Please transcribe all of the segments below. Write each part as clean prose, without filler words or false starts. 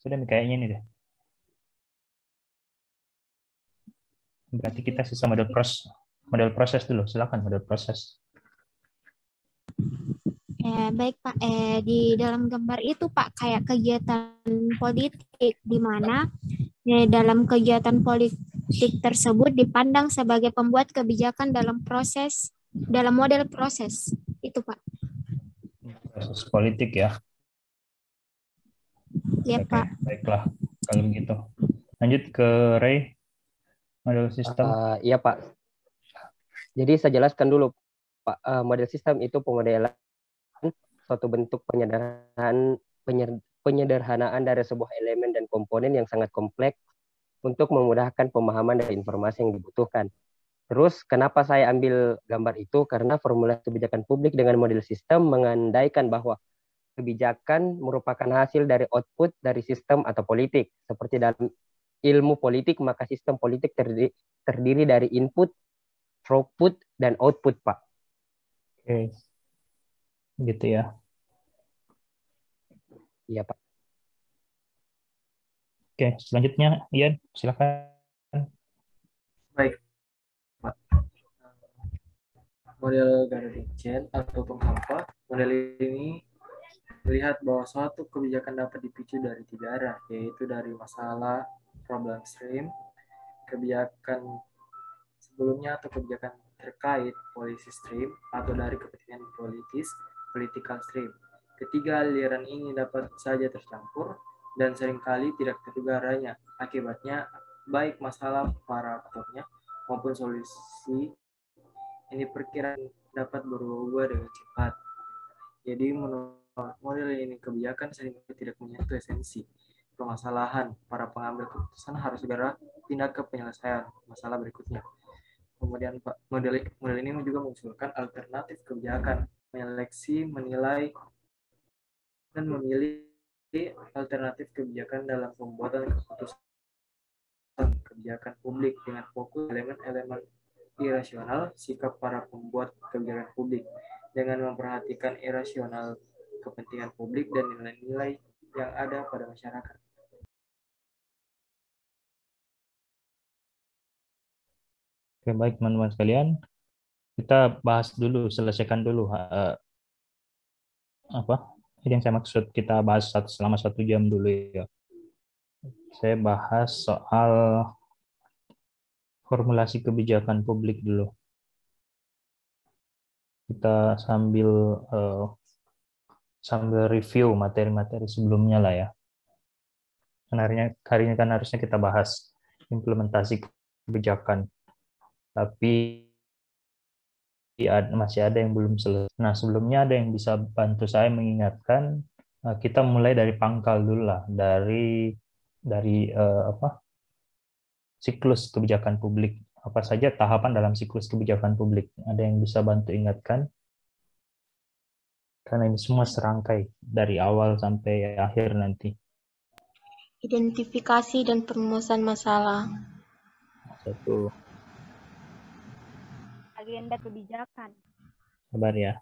Sudah kayaknya ini deh. Berarti kita sisa model proses dulu. Silakan model proses. Baik Pak, di dalam gambar itu Pak kayak kegiatan politik di mana dalam kegiatan politik tersebut dipandang sebagai pembuat kebijakan dalam model proses itu Pak. Proses politik ya. Ya Oke, Pak. baiklah kalau begitu. Lanjut ke Ray, model sistem. Iya Pak. Jadi saya jelaskan dulu Pak, model sistem itu pemodelan suatu bentuk penyederhanaan dari sebuah elemen dan komponen yang sangat kompleks untuk memudahkan pemahaman dari informasi yang dibutuhkan. Terus kenapa saya ambil gambar itu? Karena formula kebijakan publik dengan model sistem mengandaikan bahwa kebijakan merupakan hasil dari output dari sistem atau politik. Seperti dalam ilmu politik, maka sistem politik terdiri dari input, throughput, dan output, Pak. Oke, gitu ya. Iya, Pak. Oke, selanjutnya Ian, silakan. Baik, Pak. Model Gardner atau penghampa, model ini melihat bahwa suatu kebijakan dapat dipicu dari 3 arah, yaitu dari masalah, problem stream, kebijakan sebelumnya atau kebijakan terkait policy stream, atau dari kepentingan politis, political stream. Ketiga aliran ini dapat saja tercampur dan seringkali tidak terduga arahnya. Akibatnya, baik masalah para aktornya maupun solusi ini perkiraan dapat berubah dengan cepat. Jadi menurut model ini kebijakan seringkali tidak menyentuh esensi permasalahan. Para pengambil keputusan harus segera pindah ke penyelesaian masalah berikutnya. Kemudian model ini juga mengusulkan alternatif kebijakan, menyeleksi, menilai, dan memilih alternatif kebijakan dalam pembuatan keputusan kebijakan publik dengan fokus elemen-elemen irasional sikap para pembuat kebijakan publik dengan memperhatikan irasional kepentingan publik dan nilai-nilai yang ada pada masyarakat. Oke, baik teman-teman sekalian. Kita bahas dulu, selesaikan dulu apa yang saya maksud. Kita bahas selama 1 jam dulu ya. Saya bahas soal formulasi kebijakan publik dulu. Kita sambil review materi-materi sebelumnya lah ya. Hari ini kan harusnya kita bahas implementasi kebijakan, tapi masih ada yang belum selesai. Nah, sebelumnya ada yang bisa bantu saya mengingatkan, kita mulai dari pangkal dulu lah, dari siklus kebijakan publik. Apa saja tahapan dalam siklus kebijakan publik? Ada yang bisa bantu ingatkan? Karena ini semua serangkai dari awal sampai akhir nanti. Identifikasi dan perumusan masalah. Satu. Agenda kebijakan. Sabar ya.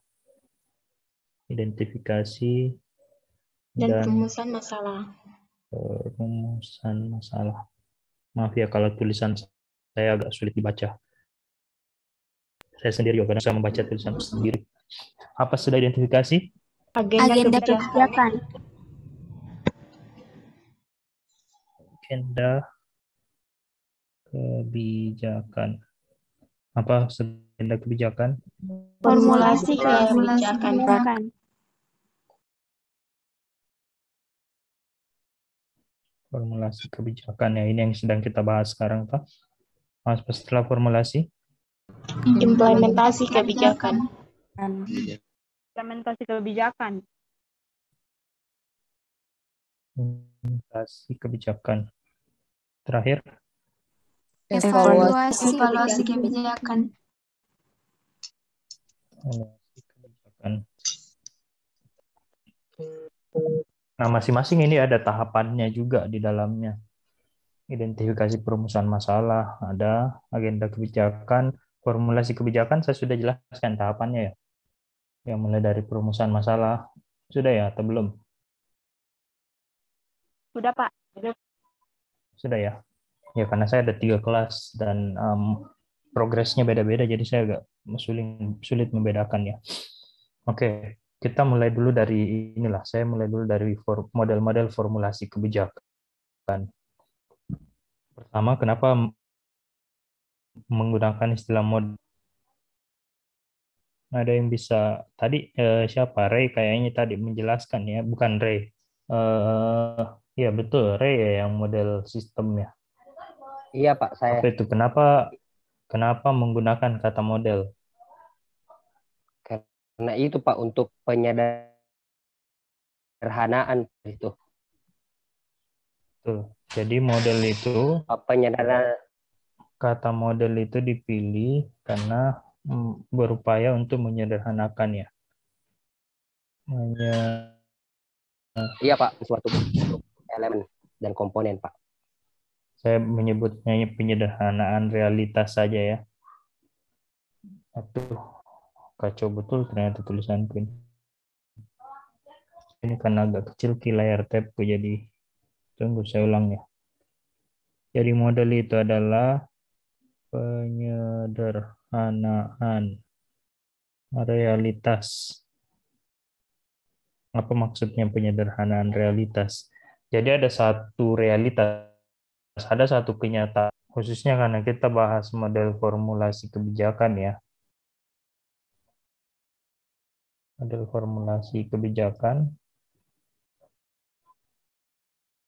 Identifikasi dan perumusan masalah. Perumusan masalah. Maaf ya kalau tulisan saya agak sulit dibaca. Saya sendiri juga kadang saya membaca tulisan sendiri. Apa sudah identifikasi? Agenda kebijakan. Agenda kebijakan. Apa agenda kebijakan? Formulasi kebijakan. Formulasi kebijakan ya, ini yang sedang kita bahas sekarang, Pak. Setelah formulasi? Implementasi kebijakan. Implementasi kebijakan. Implementasi kebijakan. Terakhir? Evaluasi kebijakan. Nah, masing-masing ini ada tahapannya juga di dalamnya. Identifikasi perumusan masalah, ada agenda kebijakan, formulasi kebijakan saya sudah jelaskan tahapannya ya. Yang mulai dari perumusan masalah, sudah ya atau belum? Sudah, Pak. Sudah ya? Ya, karena saya ada 3 kelas dan progresnya beda-beda, jadi saya agak sulit membedakan ya. Oke, kita mulai dulu dari inilah. Saya mulai dulu dari model-model formulasi kebijakan. Pertama, kenapa menggunakan istilah model? Ada yang bisa tadi siapa? Ray kayaknya tadi menjelaskan ya, bukan Ray. Ya betul, Ray ya yang model sistemnya. Iya Pak, saya. Apa itu? Kenapa menggunakan kata model? Karena itu Pak, untuk penyederhanaan itu. Tuh. Jadi model itu, Penyederhanaan. kata model itu dipilih karena berupaya untuk menyederhanakan ya. Iya Pak, suatu bentuk elemen dan komponen Pak. Saya menyebutnya penyederhanaan realitas saja ya. Aduh, kacau betul ternyata tulisanku ini. Ini karena agak kecil di layar tabku, jadi tunggu saya ulang ya. Jadi model itu adalah penyederhanaan realitas. Apa maksudnya penyederhanaan realitas? Jadi ada satu realitas, ada satu kenyataan, khususnya karena kita bahas model formulasi kebijakan ya. Model formulasi kebijakan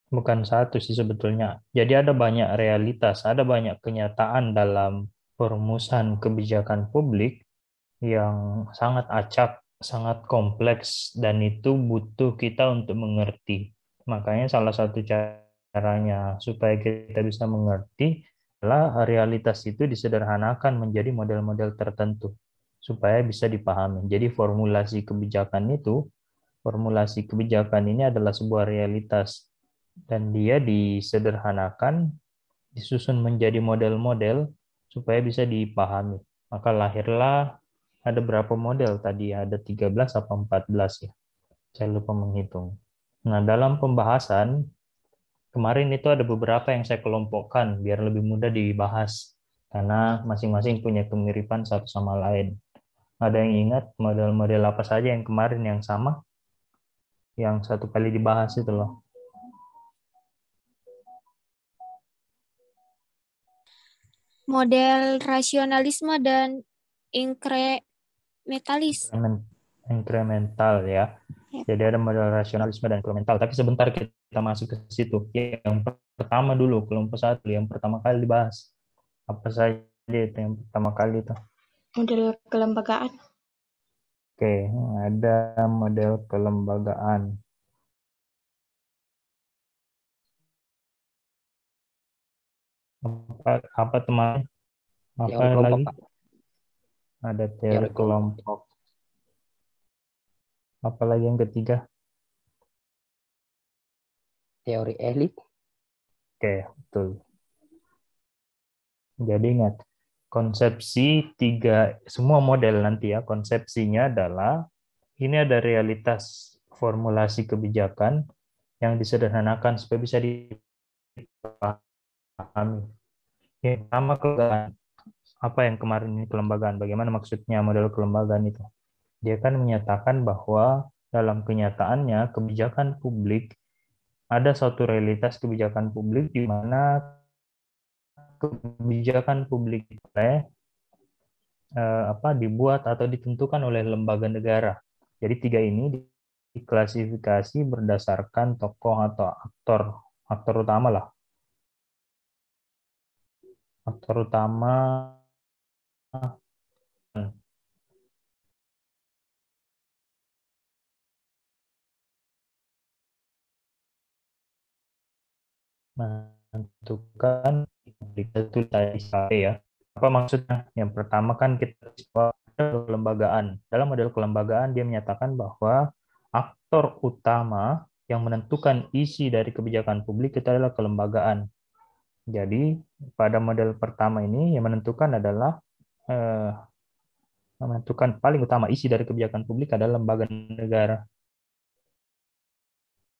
bukan satu sih sebetulnya. Jadi ada banyak realitas, ada banyak kenyataan dalam perumusan kebijakan publik yang sangat acak, sangat kompleks, dan itu butuh kita untuk mengerti. Makanya salah satu caranya supaya kita bisa mengerti adalah realitas itu disederhanakan menjadi model-model tertentu supaya bisa dipahami. Jadi formulasi kebijakan ini adalah sebuah realitas dan dia disederhanakan, disusun menjadi model-model supaya bisa dipahami. Maka lahirlah ada berapa model tadi? Ada 13 atau 14 ya. Saya lupa menghitung. Nah, dalam pembahasan kemarin itu ada beberapa yang saya kelompokkan biar lebih mudah dibahas karena masing-masing punya kemiripan satu sama lain. Ada yang ingat model-model apa saja yang kemarin yang sama? Yang satu kali dibahas itu loh. Model rasionalisme dan inkrementalis. Inkremental ya. Ya. Jadi ada model rasionalisme dan inkremental. Tapi sebentar kita masuk ke situ. Yang pertama dulu, kelompok 1, yang pertama kali dibahas. Apa saja itu yang pertama kali itu? Model kelembagaan. Oke, ada model kelembagaan. Apa teman? Apa Teori kelompok, lagi? Pak. Ada teori kelompok. Apa lagi yang ketiga? Teori elit. Oke, betul. Jadi ingat, konsepsi semua model nanti ya, konsepsinya adalah ini ada realitas formulasi kebijakan yang disederhanakan supaya bisa dipahami. Yang pertama, kelembagaan. Apa yang kemarin ini kelembagaan? Bagaimana maksudnya model kelembagaan itu? Dia kan menyatakan bahwa dalam kenyataannya kebijakan publik ada suatu realitas kebijakan publik di mana kebijakan publik dibuat atau ditentukan oleh lembaga negara. Jadi 3 ini diklasifikasi berdasarkan tokoh atau aktor utama lah. Aktor utama menentukan itu tadi ya. Apa maksudnya? Yang pertama kan kita kelembagaan. Dalam model kelembagaan dia menyatakan bahwa aktor utama yang menentukan isi dari kebijakan publik itu adalah kelembagaan. Jadi pada model pertama ini yang menentukan adalah menentukan paling utama isi dari kebijakan publik adalah lembaga negara.